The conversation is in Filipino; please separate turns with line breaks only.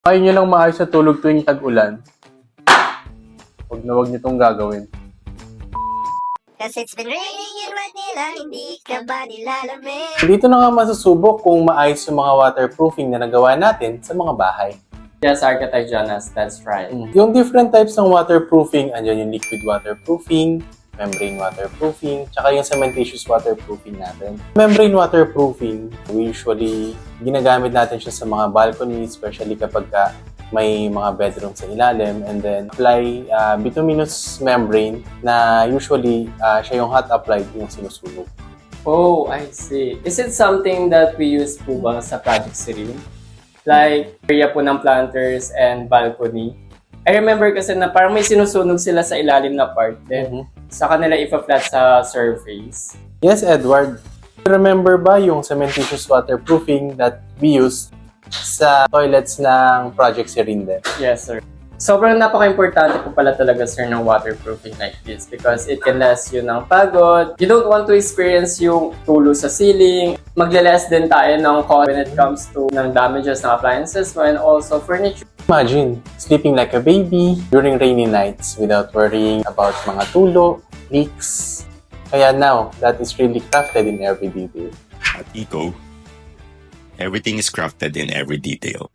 Ayaw nyo lang maayos sa tulog tuwing tag-ulan. Huwag nyo itong gagawin.
Kasi it's been raining in Manila, hindi ka ba nilalamig?
Dito na nga masusubok kung maayos yung mga waterproofing na nagawa natin sa mga bahay.
Yes, Architect Jonas, that's right.
Yung different types ng waterproofing, andyan yung liquid waterproofing, membrane waterproofing, tsaka yung cementitious waterproofing natin. Membrane waterproofing, we usually ginagamit natin siya sa mga balcony, especially kapag may mga bedroom sa ilalim, and then apply bituminous membrane na usually siya yung hot applied yung sinusunog.
Oh, I see. Is it something that we use po ba sa Project Serene? Like, area po ng planters and balcony. I remember kasi na parang may sinusunog sila sa ilalim na part, then sa kanila ipa-flat sa surface.
Yes, Edward. Remember ba yung cementitious waterproofing that we used sa toilets ng Project Serene?
Yes, sir. Sobrang napaka-importante po pala talaga, sir, ng waterproofing like this because it can last you ng pagod. You don't want to experience yung tulo sa ceiling. Magle-less din tayo ng cost when it comes to ng damages ng appliances and also furniture.
Imagine sleeping like a baby during rainy nights without worrying about mga tulo, leaks. Kaya now, that is really crafted in every detail.
At 𝐸CO, everything is crafted in every detail.